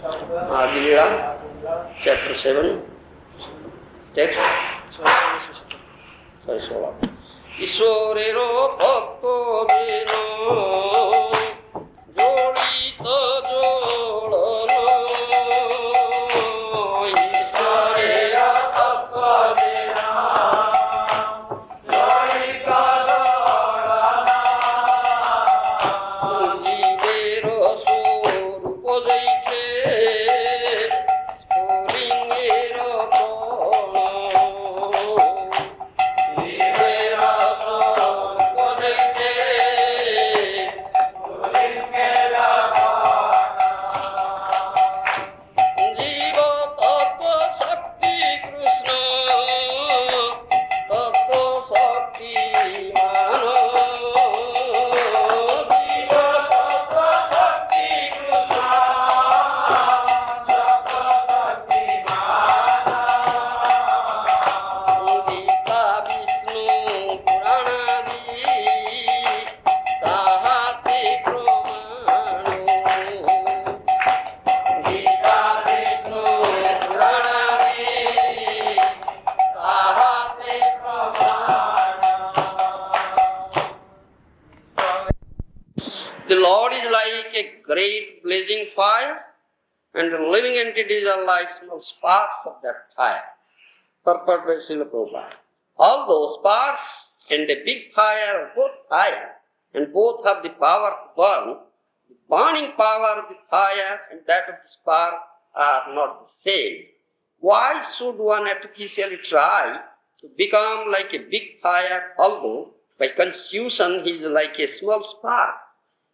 Adilila, chapter 7, text 16. Ishwarero bhakto bino jolita jolano. Ishwarero bhakto bino jolita jolano. Jivero swarupa jaise spulingero prana. Jivero swarupa jaise spulingero prana. Jiva tattva shakti Krishna tattva shakti mano. Jiva tattva shakti Krishna tattva shakti mano. Gita Vishnu Purana tahate pramano. Gita Vishnu Purana tahate pramano. The Lord is like a great blazing fire, and the living entities are like small sparks of that fire. Purport by Srila Prabhupada. Although sparks and a big fire are both fire, and both have the power to burn, the burning power of the fire and that of the spark are not the same. Why should one artificially try to become like a big fire, although by constitution he is like a small spark?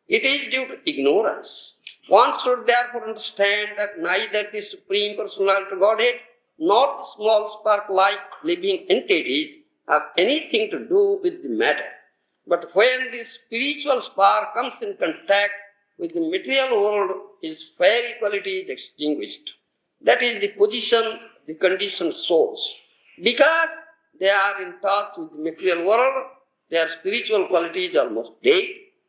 It is due to ignorance. One should therefore understand that neither the Supreme Personality Godhead nor the small spark-like living entities have anything to do with the matter. But when the spiritual spark comes in contact with the material world, its fiery quality is extinguished. That is the position of the conditioned souls. Because they are in touch with the material world, their spiritual quality is almost dead.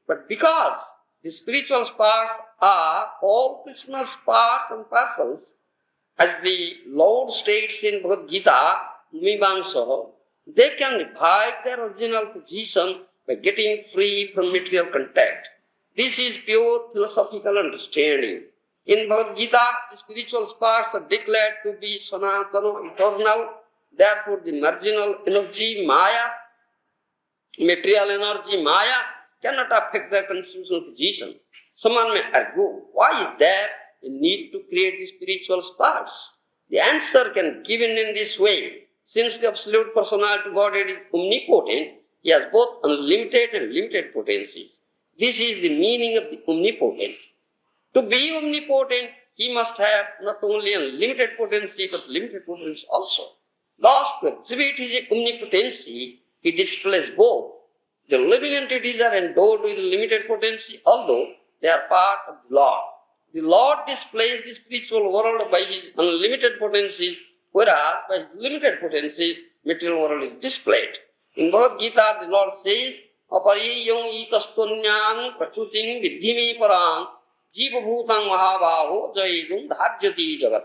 But because the spiritual sparks are all Krishna's parts and parcels, as the Lord states in Bhagavad Gita, Mimamsaha, they can revive their original position by getting free from material contact. This is pure philosophical understanding. In Bhagavad Gita, the spiritual sparks are declared to be Sanatana, eternal. Therefore, the marginal energy, Maya, material energy, Maya, cannot affect their constitutional position. Someone may argue, why is there a need to create the spiritual sparks? The answer can be given in this way. Since the Absolute Personality Godhead is omnipotent, he has both unlimited and limited potencies. This is the meaning of the omnipotent. To be omnipotent, he must have not only unlimited potency, but limited potency also. Thus, to exhibit his omnipotency, he displays both. The living entities are endowed with limited potency, although they are part of the Lord. The Lord displays the spiritual world by his unlimited potencies, whereas by his limited potencies, material world is displayed. In Bhagavad Gita, the Lord says, Apariyam itastunyan prachutim vidhimi parang jivabhutang mahabaho jaidum dharjati jagat.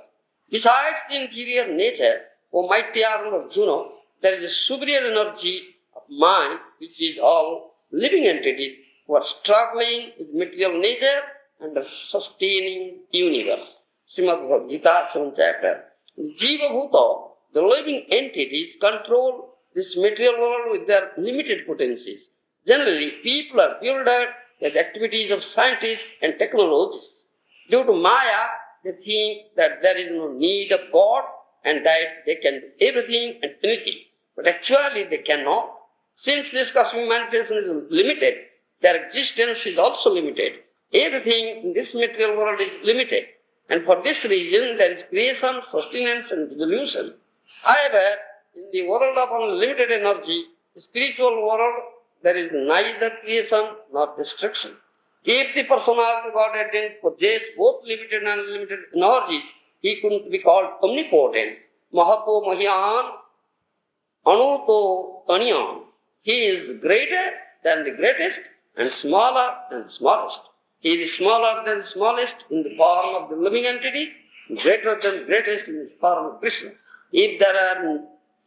Besides the inferior nature, O mighty Arjuna, there is a superior energy of mind, which is all living entities who are struggling with material nature and are sustaining the universe. Srimad Bhagavad Gita, 7th chapter. Jiva Bhuta, the living entities, control this material world with their limited potencies. Generally, people are bewildered by the activities of scientists and technologists. Due to Maya, they think that there is no need of God and that they can do everything and anything. But actually they cannot. Since this cosmic manifestation is limited, their existence is also limited. Everything in this material world is limited. And for this reason, there is creation, sustenance and dissolution. However, in the world of unlimited energy, the spiritual world, there is neither creation nor destruction. If the personality Godhead didn't possess both limited and unlimited energy, he couldn't be called omnipotent. Mahato Mahyan, Anuto Anyan. He is greater than the greatest and smaller than the smallest. is smaller than smallest in the form of the living entity, greater than greatest in the form of Krishna. If there are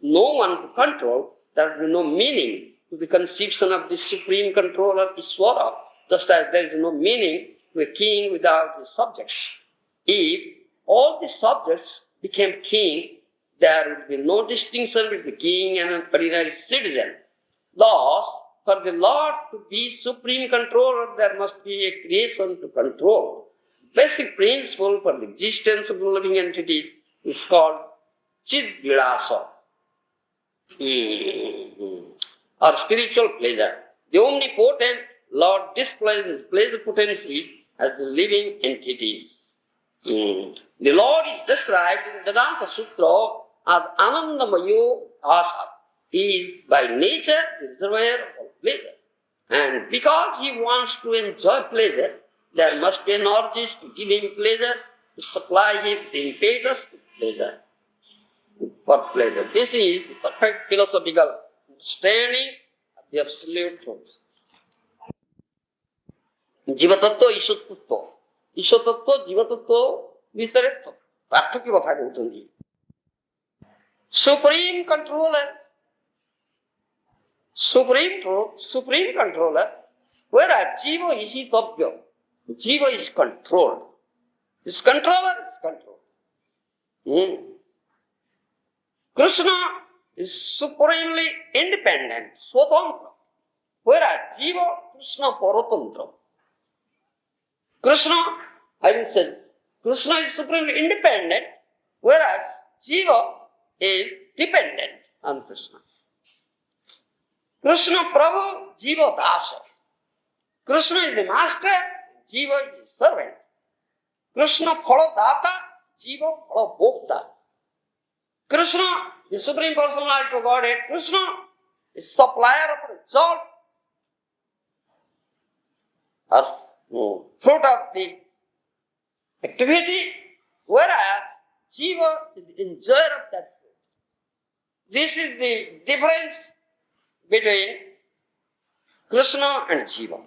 no one to control, there will be no meaning to the conception of the supreme controller, Ishvara, just as there is no meaning to a king without the subjects. If all the subjects became king, there would be no distinction between the king and an ordinary citizen. Thus, for the Lord to be supreme controller, there must be a creation to control. Basic principle for the existence of the living entities is called Chidvilasa, or spiritual pleasure. The omnipotent Lord displays his pleasure potency as the living entities. The Lord is described in Vedanta Sutra as Anandamayo Asa. He is by nature the reservoir of pleasure. And because he wants to enjoy pleasure, there must be energies to give him pleasure, to supply him the impetus to pleasure. For pleasure. This is the perfect philosophical understanding of the absolute truth. Jivatma, Ishottatva. Ishottatva, Jivatma, Vistaratva. পার্থক্য কথা বলছেন জি। Supreme controller, supreme truth, supreme controller, whereas Jiva is Hitavya. Jiva is controlled. This controller is controlled. Krishna is supremely independent, Swatantra, whereas Jiva, Krishna Paratantra. Krishna, I will say, Krishna is supremely independent, whereas Jiva is dependent on Krishna. Krishna Prabhu, Jiva Dasa. Krishna is the master, Jiva is the servant. Krishna Phaladata, Jiva Phalabhokta. Krishna, the Supreme Personality of Godhead, Krishna is supplier of result or fruit of the activity, whereas Jiva is the enjoyer of that fruit. This is the difference between Krishna and Jiva.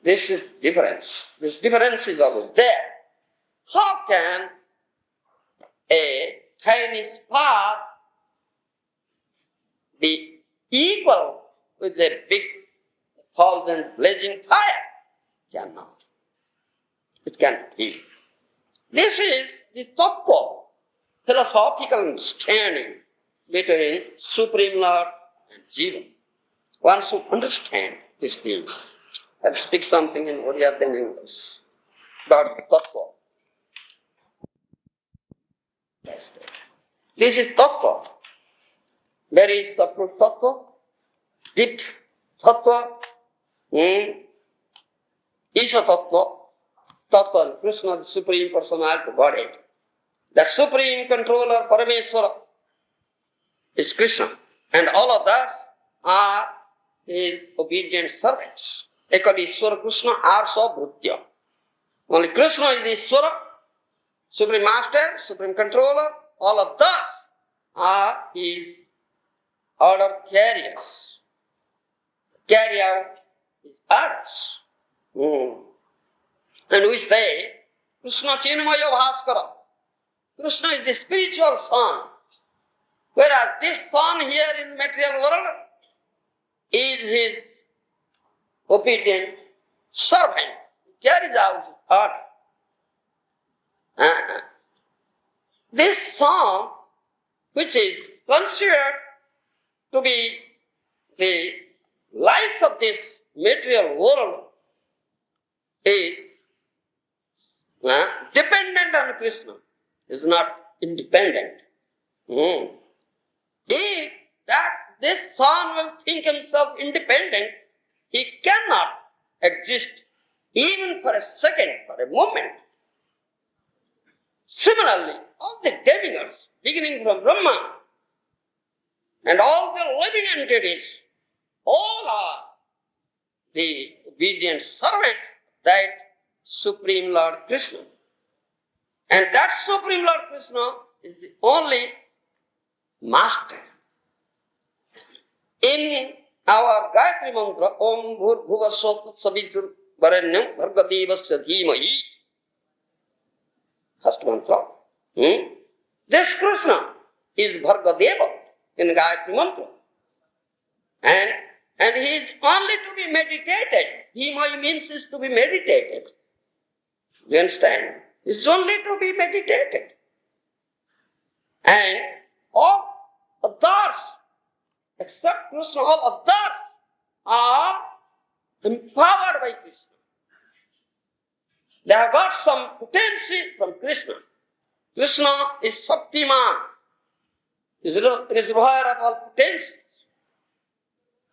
This is difference. This difference is always there. How can a tiny spark be equal with a big 1,000 blazing fire? Cannot. It cannot be. This is the tattva, philosophical understanding between Supreme Lord and Jiva. One should understand this thing. I'll speak something in Oriya then English about tattva. This is tattva. Very subtle tattva, deep tattva, Isha tattva, tattva, Krishna, the Supreme Personality of Godhead. The Supreme Controller, Paramatma, is Krishna. And all of us are his obedient servants. Ekali Ishwara Krishna Arsa Bhutya. Only Krishna is the Ishwara, Supreme Master, Supreme Controller. All of us are his order carriers. Carry out his orders. And we say, Krishna Chinmaya Bhaskara. Krishna is the spiritual sun. Whereas this sun here in the material world is his obedient servant. He carries out his order. This sun, which is considered to be the life of this material world, is dependent on Krishna, is not independent. If this sun will think himself independent, he cannot exist even for a second, for a moment. Similarly, all the demigods, beginning from Brahma, and all the living entities, all are the obedient servants of that Supreme Lord Krishna. And that Supreme Lord Krishna is the only master. In our Gayatri Mantra, Om Bhubaneswar Varanyam Bhargadevasya Dhimahi. First mantra. This Krishna is Bhargadeva in Gayatri mantra. And he is only to be meditated. Dhimahi means is to be meditated. You understand? It's only to be meditated. And all others, except Krishna, all others are empowered by Krishna. They have got some potency from Krishna. Krishna is Shaktiman, is the reservoir of all potencies.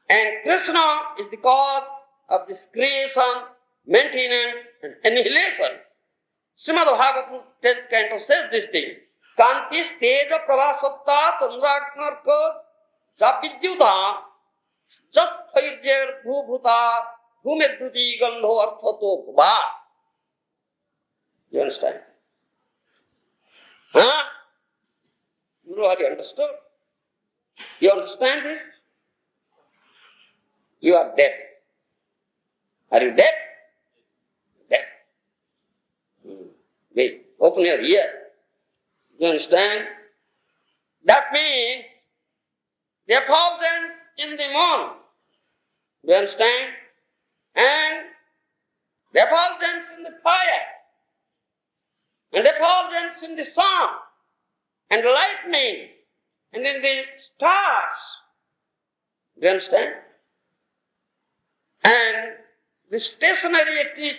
And Krishna is the cause of this creation, maintenance and annihilation. Srimad Bhagavatam 10th canto says this thing. Kantis teja pravasatta tandragnarka javidyuta jastairjer bhubhuta bhumedruti gandho arthato bhuva. You understand? Huh? Guru, have you understood? You understand this? You are deaf. Are you deaf? Deaf. Wait, open your ear. You understand? That means the effulgence in the moon. You understand? And the effulgence in the fire. And the effulgence in the sun. And the lightning. And in the stars. You understand? And the stationary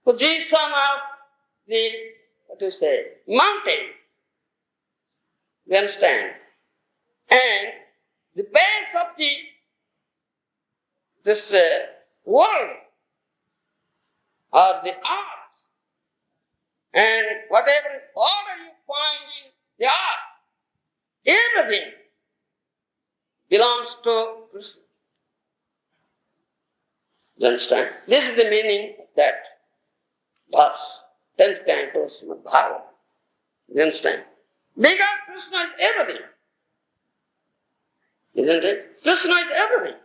position of the, mountain. You understand? And the base of this world, or the earth, and whatever order you find in the earth, everything belongs to Krishna. You understand? This is the meaning of that verse, 10th canto of Srimad Bhagavatam. You understand? Because Krishna is everything. Isn't it? Krishna is everything.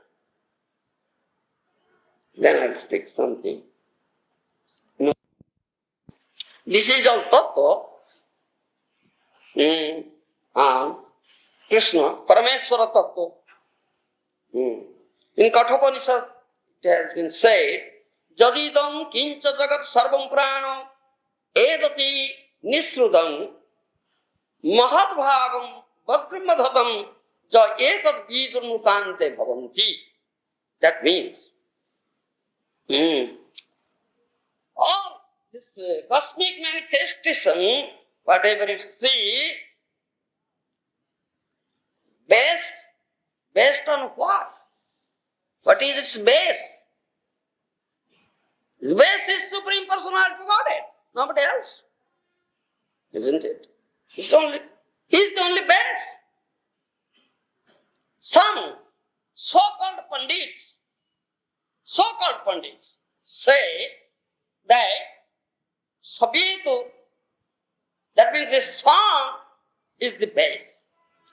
Then I'll speak something. No. This is all tattva on Krishna, Parameswara tattva. In Kathopanishad, it has been said, Jadidam kincha jagat sarvam prana edati nisrudam mahadbhavam vajramadhatam ja etad vidurnutante bhavanti. That means, all this cosmic manifestation, whatever you see, based on what? What is its base? Its base is Supreme Personality of Godhead, nobody else. Isn't it? He is the only base. Some so-called pundits say that Sabitu, that means the sun is the base.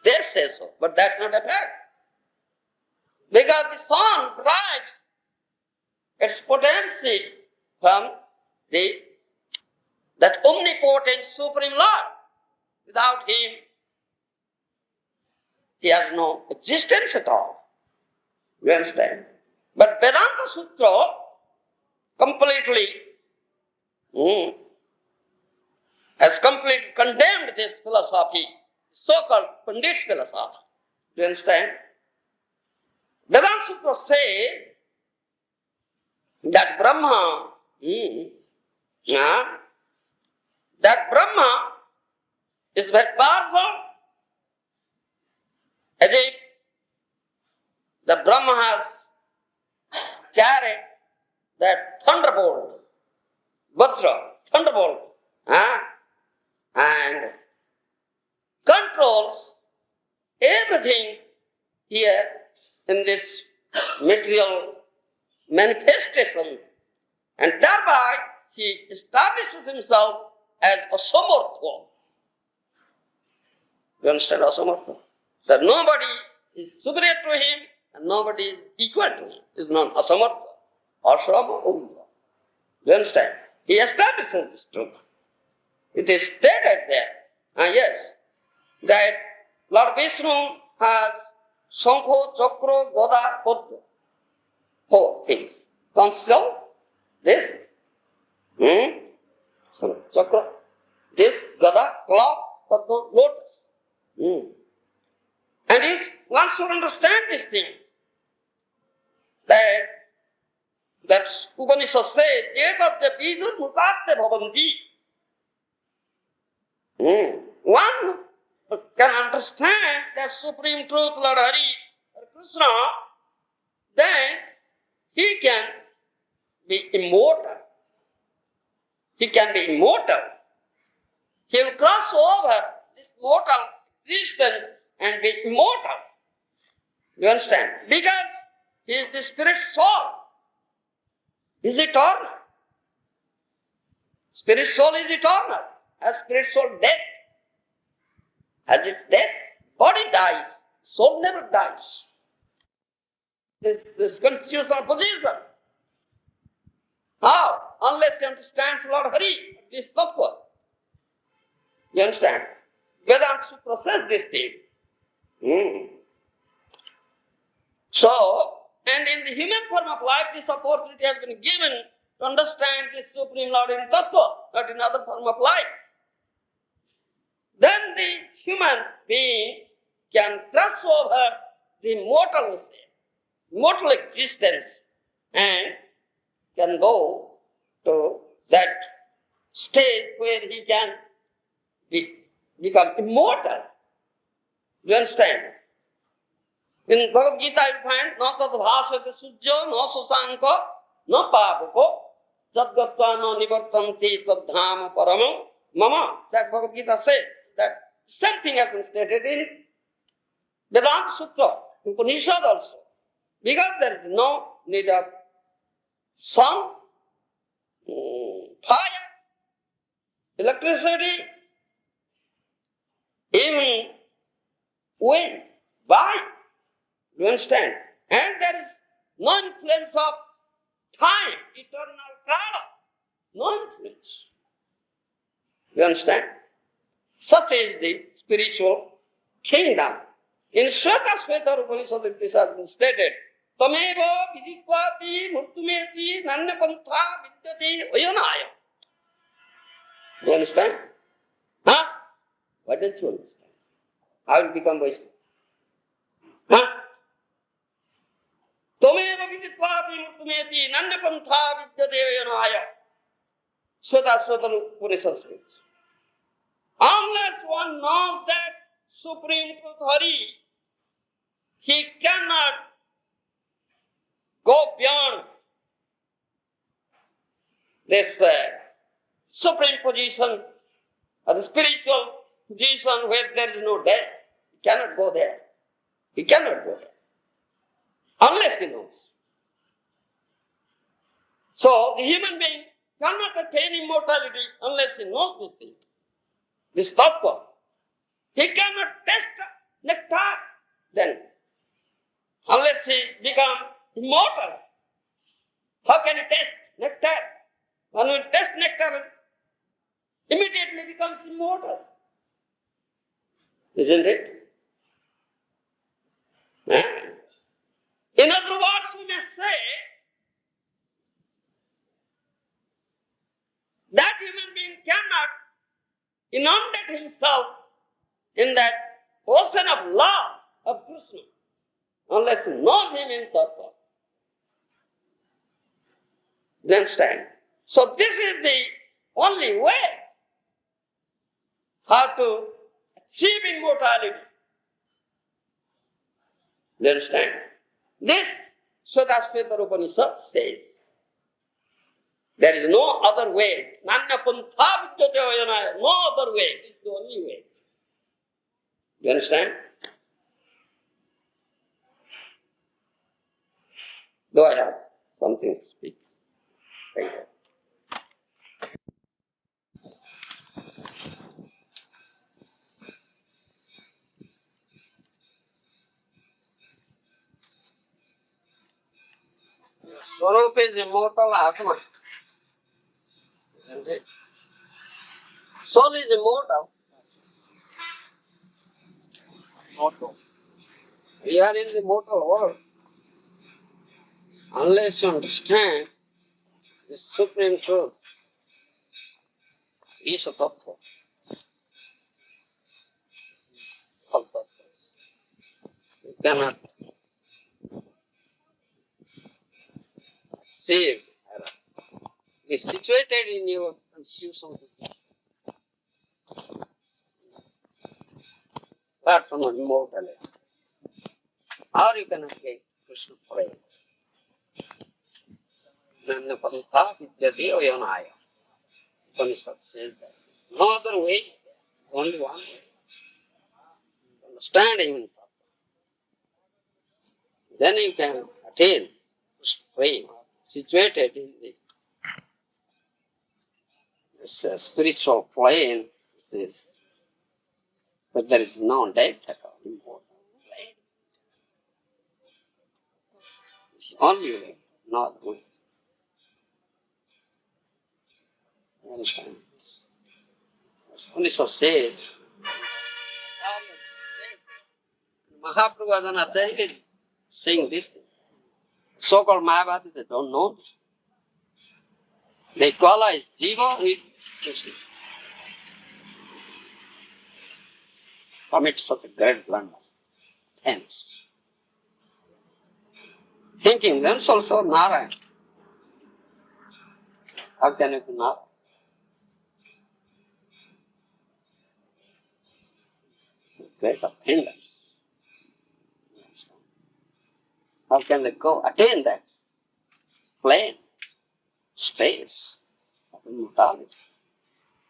They say so, but that's not a fact. Because the sun derives its potency from that omnipotent Supreme Lord. Without him, he has no existence at all. You understand? But Vedanta Sutra completely has completely condemned this philosophy, so-called Pandit philosophy. Do you understand? Vedanta Sutra says that Brahma, is very powerful, as if the Brahma has carried that thunderbolt, thunderbolt, and controls everything here in this material manifestation, and thereby he establishes himself as asamartha. You understand asamartha? That nobody is superior to him and nobody is equal to him. Is known asamartha. asama unda. You understand? He establishes this truth. It is stated there. Yes, that Lord Vishnu has Shankho, Chakra, Gada, Padma. 4 things. Consists of this Chakra, this Gada, clock, Padma, lotus. And if one should understand this thing, that Upanishad says, Ekatya Bijur Mutaste Bhavanti. One can understand that supreme truth, Lord Hari or Krishna, then he can be immortal. He can be immortal. He will cross over this mortal existence and be immortal. You understand? Because he is the spirit soul. He is eternal. Spirit soul is eternal. As spirit soul death. As its death, body dies. Soul never dies. This constitutional position. How? Unless you understand Lord Hari, this tattva. You understand? Vedanta Sutra says this thing. So, and in the human form of life, this opportunity has been given to understand this Supreme Lord in tattva, not in other form of life. Then the human being can cross over the mortal existence and can go to that stage where he can become immortal. You understand? In Bhagavad Gita you find, na tad bhasvate sujyo, na susanko, na pavako, sadgatva na nivartanti tadhama paramam mama. That Bhagavad Gita says that same thing has been stated in Vedanta Sutra, Upanishad also. Because there is no need of sun, fire, electricity, even wind, wind. You understand? And there is no influence of time, eternal kala. No influence. You understand? Such is the spiritual kingdom. In Shveta Upanishad this has been stated, Tameva vidikvati murtumeti nanyapantha vidyate vayanaya. You understand? Huh? Why don't you understand? I will become Vaishnava. Huh? Tameva vidikvati murtumeti nanyapantha vidyate vayanaya. Shveta Upanishad says. Unless one knows that Supreme Truth Hari, he cannot go beyond this supreme position or the spiritual position where there is no death. He cannot go there. He cannot go there. Unless he knows. So the human being cannot attain immortality unless he knows this thing. This tattva. He cannot taste nectar then. Unless he becomes immortal. How can he taste nectar? When he tastes nectar, immediately becomes immortal. Isn't it? In other words, we may say that human being cannot inundate himself in that ocean of love of Krishna unless he knows him in tattva. Do you understand? So this is the only way how to achieve immortality. Do you understand? This Shveta Upanishad says. There is no other way. Nanya pantha vidyate vayanaya. No other way. It's the only way. You understand? Do I have something to speak? Thank you. Swarup Rupa is immortal, Atma. Isn't it? Soul is immortal. Mortal. We are in the mortal world. Unless you understand the supreme truth, Isha Tattva, all tattvas, you cannot save error. Be situated in your constitutional position. Apart from immortality. Or you cannot get Krishna praise. Nanya pantha vidyate yanaya. Upanishad says that. No other way, only one way. Understand even that. Then you can attain Krishna praise, situated in this spiritual plane. This. But there is no death at all. Immortal plane. It's the only way, not the way. You understand? Upanishad says, Mahaprabhu and Acharya is saying this thing. So-called Mayavadis, they don't know this. They equalize Jiva with Krishna. Commit such a great blunder. Hence, thinking themselves are Narayan. How can you be Narayan? Great offenders. How can they go attain that plane, space of immortality?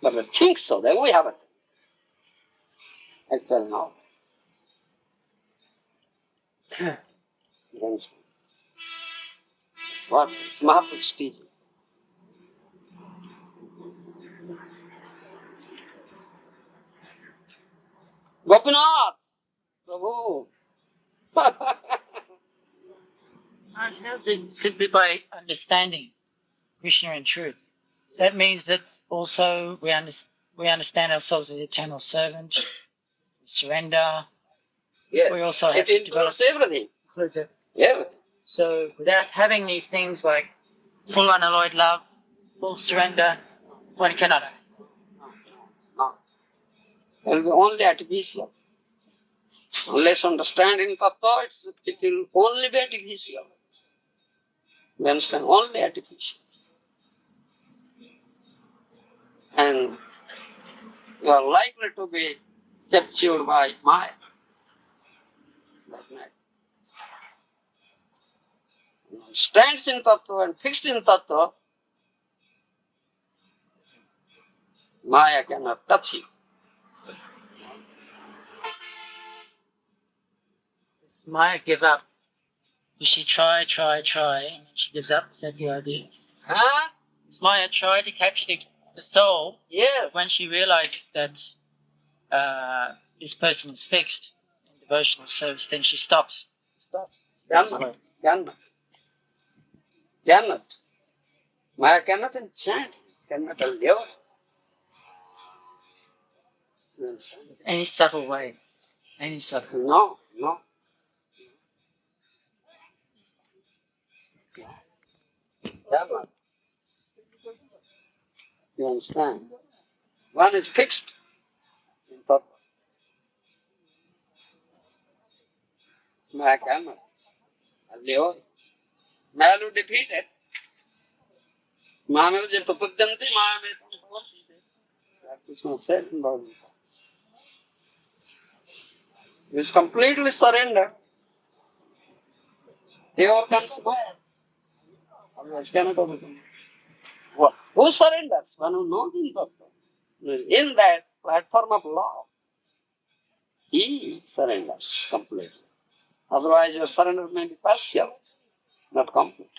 But we think so, then we have it. Actually, no. What Mahaprabhu's teaching. Gopinath! Prabhu! How's it simply by understanding Krishna and truth? That means that also we understand ourselves as eternal servants, surrender. Yes. We also have it to develop everything. everything. Everything. So without having these things like full unalloyed love, full surrender, one cannot understand. No. It will be only artificial. Unless understanding tattva, it will only be artificial. You understand? Only artificial. And you are likely to be captured by Maya. Stands in tattva and fixed in tattva, Maya cannot touch you. Does Maya give up? Does she try, and then she gives up? Is that the idea? Huh? Does Maya try to capture the soul? Yes. When she realizes that this person is fixed in devotional service, then she stops. Stops. Cannot. Maya cannot enchant, cannot allure. Any subtle way. Any subtle way. No. Cannot. You understand? One is fixed in tattva. Maya cannot allure. Maya will defeat it. Maya je papudyanti, Maya me tam bhavati. That Krishna said in Bhagavad Gita. He is completely surrendered. He overcomes Maya. Otherwise cannot overcome. Who surrenders? One who knows in tattva. In that platform of love, he surrenders completely. Otherwise your surrender may be partial, not complete.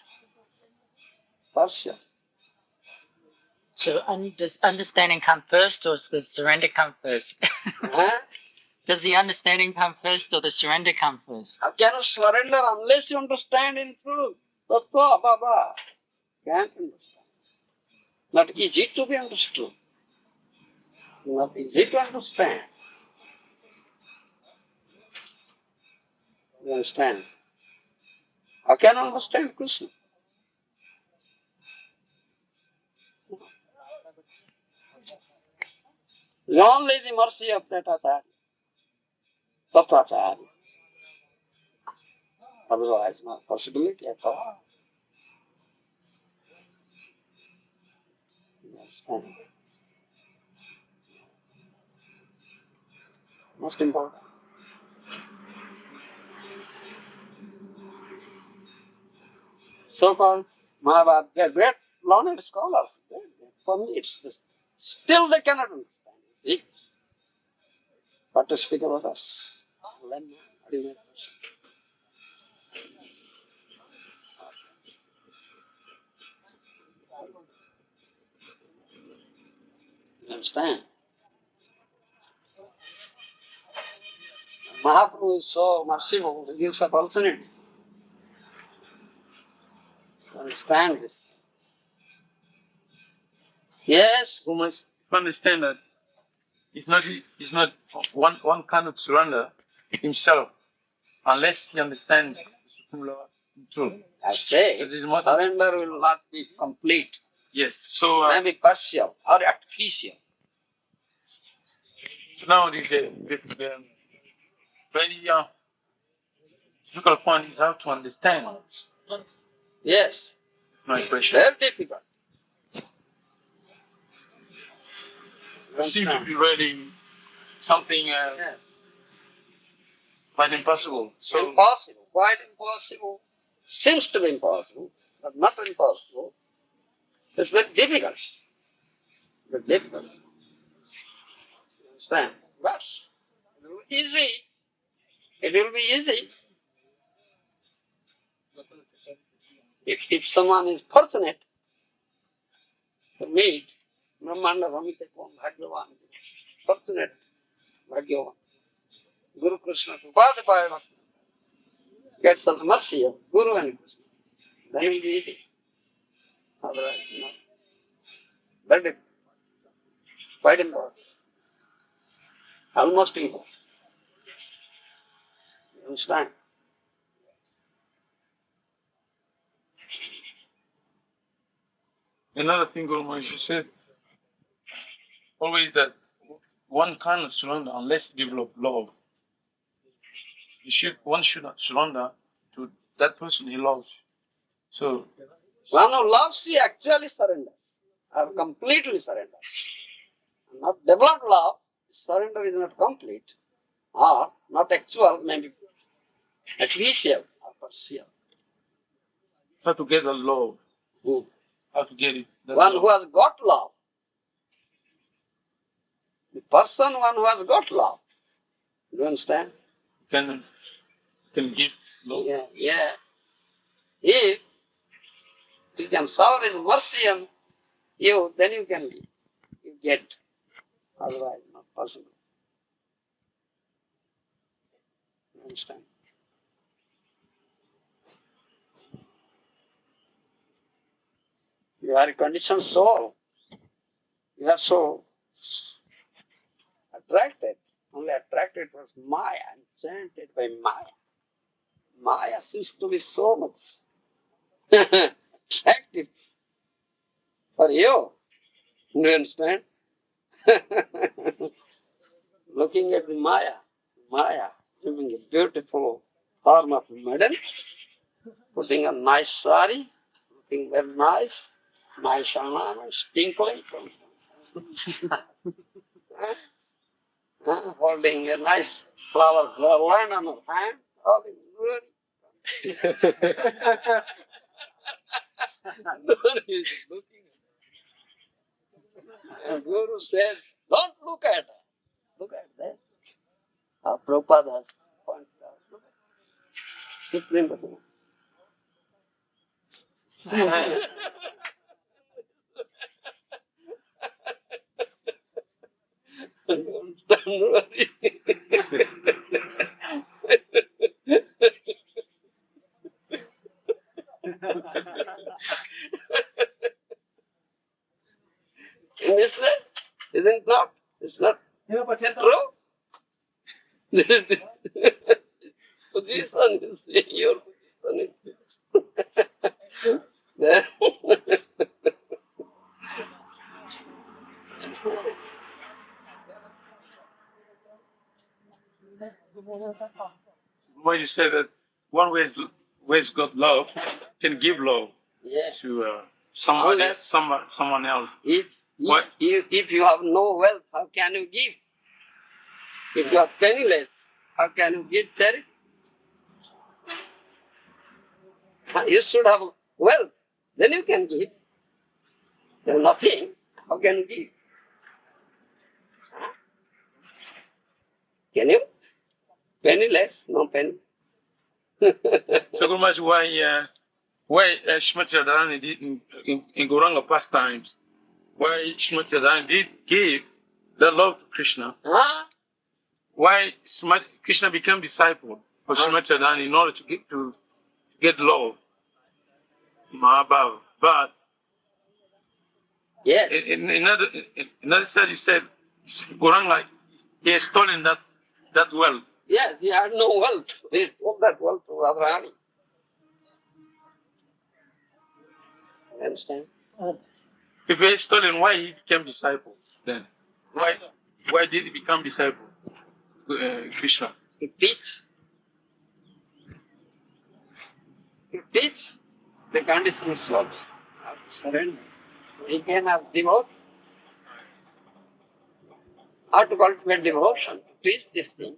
Partial. So does understanding come first or does the surrender come first? Huh? Does the understanding come first or the surrender come first? How can you surrender unless you understand in truth? Tattva, Baba. Can't understand. Not easy to be understood. Not easy to understand. You understand? How can I understand Krishna? It's only the mercy of that Acharya, Tattva-acharya. Otherwise, not possibility at all. You understand? Most important. So-called Mahabharata, they are great learned scholars. For me, it's this. Still they cannot understand. See? What to speak about us? Ordinary person. You understand? Mahaprabhu is so merciful, he gives opportunity to understand this. Yes, We must understand that it's not one cannot surrender himself unless he understands the Supreme Lord in truth. I say, So this is what- surrender will not be complete. Yes. So Maybe partial or artificial. now the very difficult point is how to understand Yes, my question. very difficult. You It seems to understand? be really something Yes. quite impossible. So Impossible, quite impossible. Seems to be impossible, but not impossible. It's very difficult. Very difficult. You understand? But it will be easy. It will be easy. If someone is fortunate to meet Brahmanda Ramite Kon Bhagyavan, fortunate Bhagyavan, Guru Krishna Upadhyaya gets such mercy of Guru and Krishna, then it will be easy. Otherwise, no. Very difficult. Quite impossible. Almost impossible. You understand? another thing, Guru Maharaj, you said always that one cannot surrender unless you develop love. One should not surrender to that person he loves. So One who loves, he actually surrenders, or completely surrenders. Not developed love, surrender is not complete, or not actual, maybe artificial or partial. how to get the love, Hmm. how to get it. That One love. who has got love, the person one who has got love, do you understand? can give love. Yeah. If you can shower his mercy on you, then you can give. You get. Otherwise, not possible. You understand? You are a conditioned soul. You are so attracted, only attracted was Maya, enchanted by Maya. Maya seems to be so much attractive for you. Do you understand? Looking at the Maya, giving a beautiful form of maiden, putting a nice sari, looking very nice ornaments, tinkling, holding a nice flower garland on her hand, all is good. Guru is looking at her. And Guru says, don't look at her. Look at that. Prabhupada has pointed out. Look at Supreme Bhagavan. Don't worry. It's not true. Position is your position is this. When you say that one way is God love, can give love Yes. to somebody, Unless- someone else. If What? if you have no wealth, how can you give? If you are penniless, how can you give charity? You should have wealth, then you can give. You have nothing, how can you give? Can you? Penniless, no penny. So Guru Maharaj, why Srimati Radharani did in Gauranga pastimes, why Srimati Radharani did give the love to Krishna, Huh? why Krishna became disciple of Srimati Radharani in order to get love, Mahabharata. But Yes. in another side, you said Gauranga, he has stolen that wealth. Yes, he had no wealth. He took that wealth to Radharani. You understand? If he has stolen, why he became disciple then? Why did he become disciple? Krishna. To teach. To teach the conditioned souls how to surrender. He came as devotee. How to cultivate devotion, to teach this thing.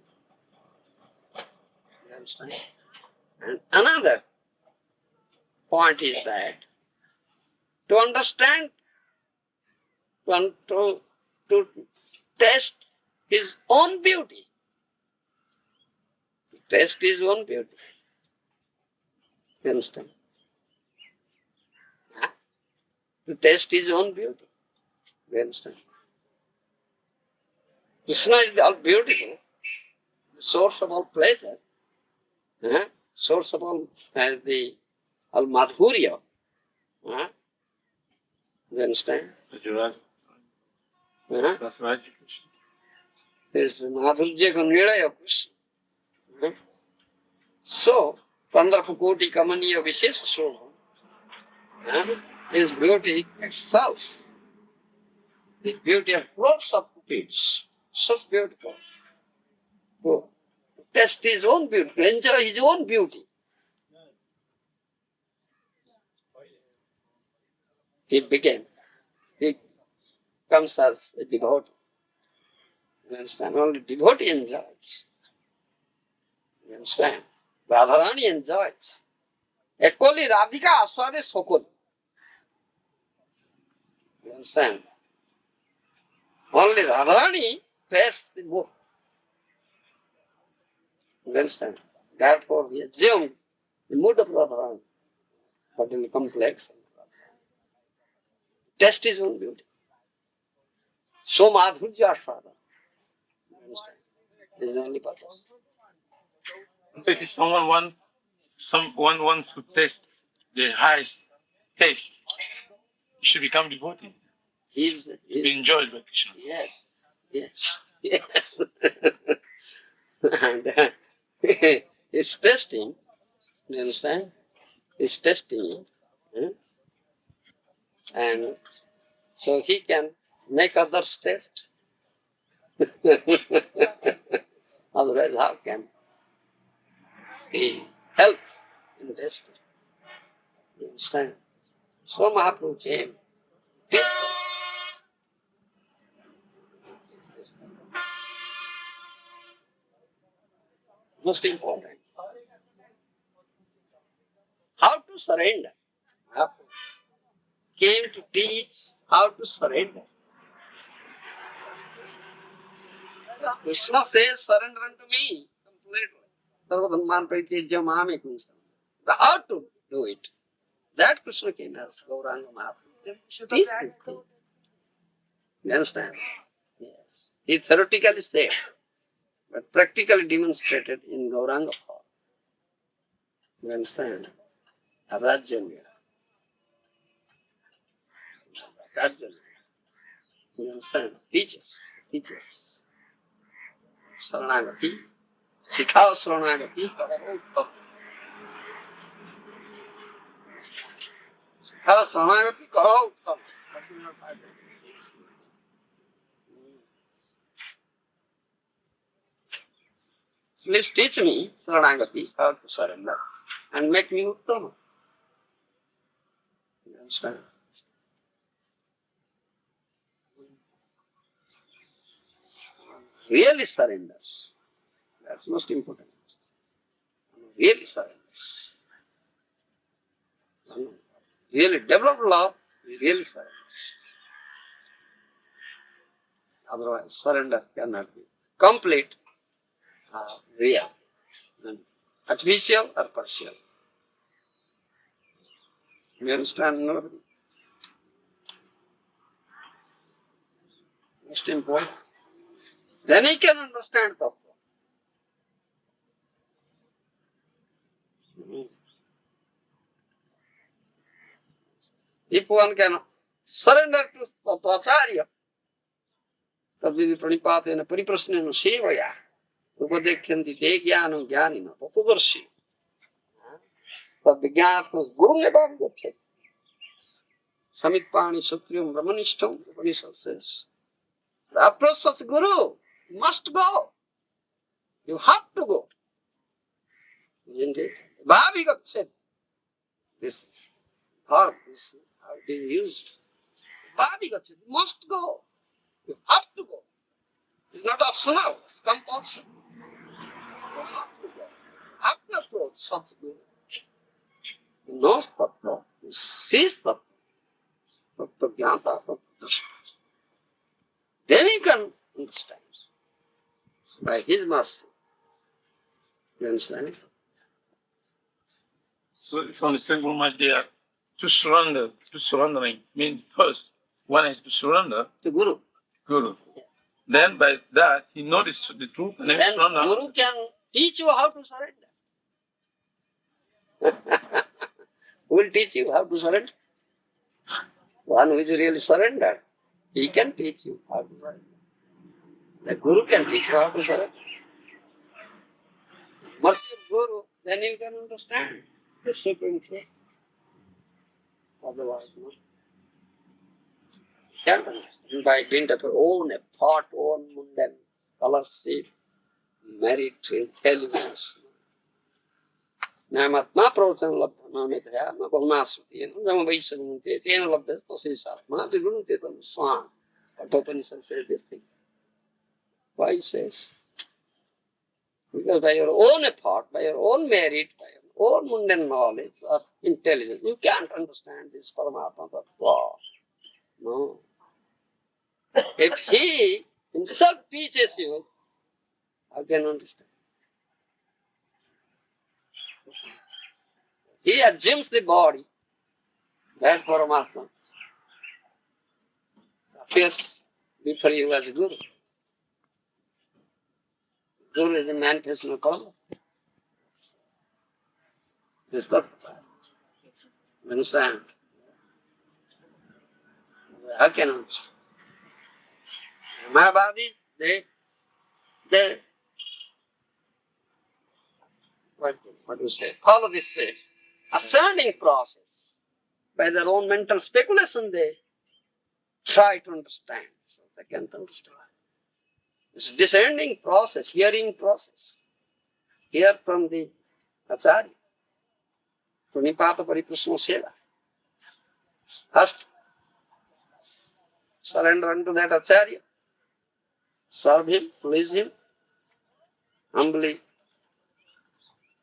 You understand? And another point is that to understand, to test his own beauty. To test his own beauty. You understand? Huh? To test his own beauty. You understand? Krishna is all beautiful, the source of all pleasure, source of all all madhurya. Huh? You understand? Huh? That's right. There is madhurya nilaya of Krishna. Huh? So, Pandrapa Koti Kamaniya Vishesha Shobha, his beauty excels the beauty of crores of cupids. Such beautiful. To test his own beauty, to enjoy his own beauty. He comes as a devotee. You understand? Only devotee enjoys. You understand? Radharani enjoys. Equally, Radhika Aswade Sokul. You understand? Only Radharani tastes the mood. You understand? Therefore, we assume the mood of Radharani, but in complex. Test his own beauty. So madhurya aswada. You understand? This is the only purpose. If someone wants to taste the highest taste, he should become devotee. To be enjoyed by Krishna. Yes. And it's testing, you understand? It's testing. And so he can make others taste. Otherwise, how can he help in testing? You understand? So Mahaprabhu came. Most important. How to surrender. Mahaprabhu came to teach how to surrender. Krishna says, surrender unto me completely. Sarvadhamman parityajya mamekam saranam. How to do it? That Krishna came as Gauranga Mahaprabhu. Teach this thing. You understand? Yes. He theoretically said, but practically demonstrated in Gauranga form. You understand? Arajanya. Arajanya. You understand? Teaches. teaches. Saranagati. Sikhao Saranagati karo uttam. Sikhao Saranagati karo uttam. Please teach me Saranagati, how to surrender, and make me uttama. You understand? Really surrenders. That's most important. Really surrenders. Really develop love, really surrenders. Otherwise, surrender cannot be complete, real, artificial or partial. You understand? Nobody? Most important. Then he can understand Tattva. If one can surrender to Tattva-acharya, तद्विधि प्रणिपातेन परिप्रश्नेन सेवया उपदेख्यन्ति ते ज्ञानं ज्ञानिनः तत्त्वदर्शी तद्विज्ञातं गुरुमेवाहं गच्छति समित्पाणि क्षत्रियं ब्रह्मनिष्ठं Upanishad says. The approach of Guru must go. You have to go. Isn't it? Bhavi gच्छति. This verb is being used. Bhavi gच्छति. Must go. You have to go. It's not optional, it's compulsory. You have to go. Have to approach such Guru. He knows Tattva, he sees Tattva, Tattva Jnata, Tattva Drashta. Then he can understand. By his mercy. You understand? So if you understand Guru Maharaj there, to surrendering means first, one is to surrender To Guru. Guru. Then by that, he noticed the truth and then Then surrender. Guru can teach you how to surrender. Who will teach you how to surrender? One who is really surrendered, he can teach you how to surrender. The Guru can teach you how to surrender. Mercy of Guru, then you can understand the supreme truth. Otherwise, no. Can't understand. By dint of your own thought, own mundane scholarship, merit, intelligence. Namatma pravacana labdha namidhaya na bahunasruti jama vaishanante tena labdha tasesatma vigunte tam swam. Upanishad says this thing. Why he says? Because by your own effort, by your own merit, by your own mundane knowledge or intelligence, you can't understand this Paramatma Tattva. No. If he himself teaches you, how can you understand? He assumes the body, that Paramatma appears before you as Guru. Guru is the manifestation of Karma. This is not you understand? How can you understand? Mayavadis, they what do you say? Follow this ascending process. By their own mental speculation, they try to understand. So they can't understand. It's descending process, hearing process. Hear from the Acharya. Pranipata Pariprasna Seva. First, surrender unto that Acharya. Serve him, please him. Humbly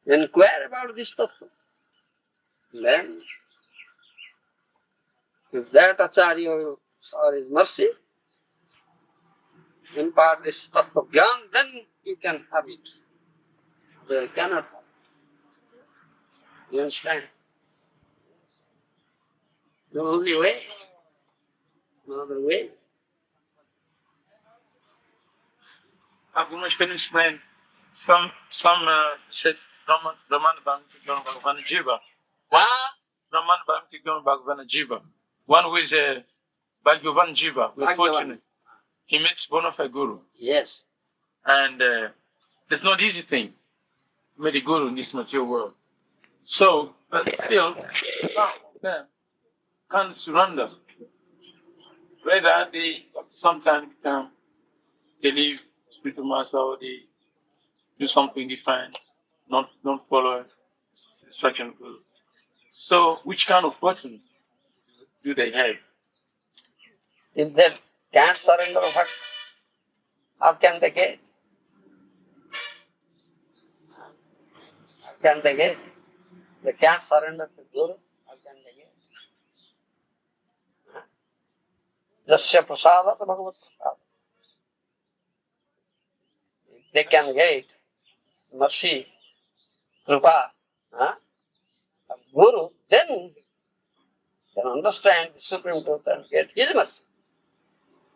inquire about this tattva. Then, if that Acharya will show his mercy, impart this tattva jnana, then you can have it. But you cannot have it. You understand? The only way, no other way. Guru Maharaj can explain. Some said Brahman Bhagavana Jiva. Brahman Bhagavana Jiva. One who is a Bhagavan Jiva, we're fortunate. he makes bona fide guru. Yes. And it's not easy thing to make a guru in this material world. So, but still, some of them can't surrender. Whether they sometimes become, they leave spiritual master or they do something different, not follow instruction of guru. So, which kind of fortune do they have? If they can't surrender, what? How can they get? How can they get? They can't surrender to Guru. How can they get? Jasya prasada bhagavat prasada. If they can get mercy, kripa, of Guru, then they can understand the supreme truth and get his mercy.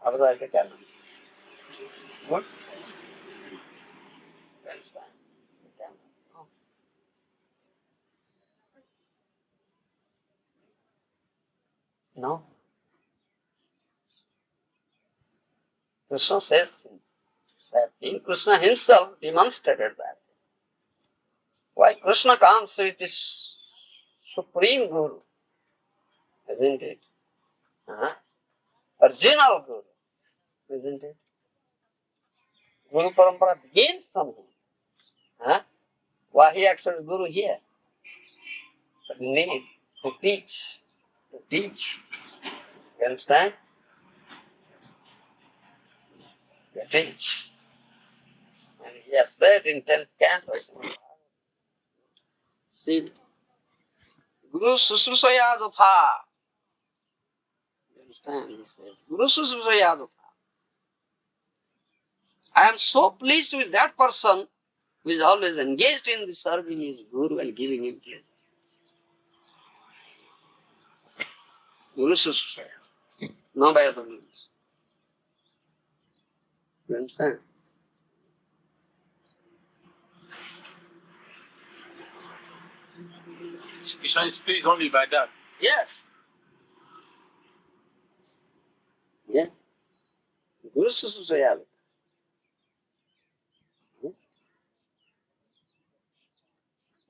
Otherwise they cannot. Good? Understand? They cannot. No. Krishna says that in Krishna himself demonstrated that. Why Krishna comes with his supreme Guru, isn't it? Original Guru, isn't it? Guru Parampara begins from him. Why he accepts Guru here? But need to teach. To teach. You understand? To teach. And he has said in 10th canto, see, Guru Susrusayadapha. You understand? He says, Guru Susrusayadapha. I am so pleased with that person who is always engaged in the serving his Guru and giving him pleasure. Guru Susrusaya. No by other means. You understand? Krishna is pleased only by that. Yes. Yeah. Guru Susrusaya.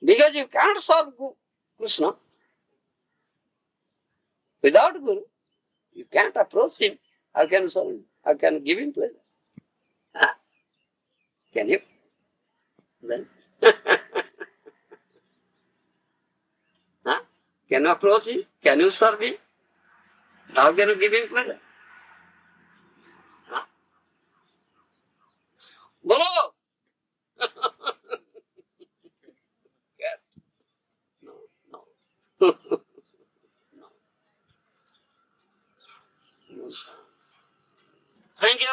Because you can't serve Krishna without Guru. You can't approach him. How can you serve him? How can you give him pleasure? Can you? Then. Can you approach him? Can you serve him? How can you give him pleasure? Bolo! No, no. Thank you.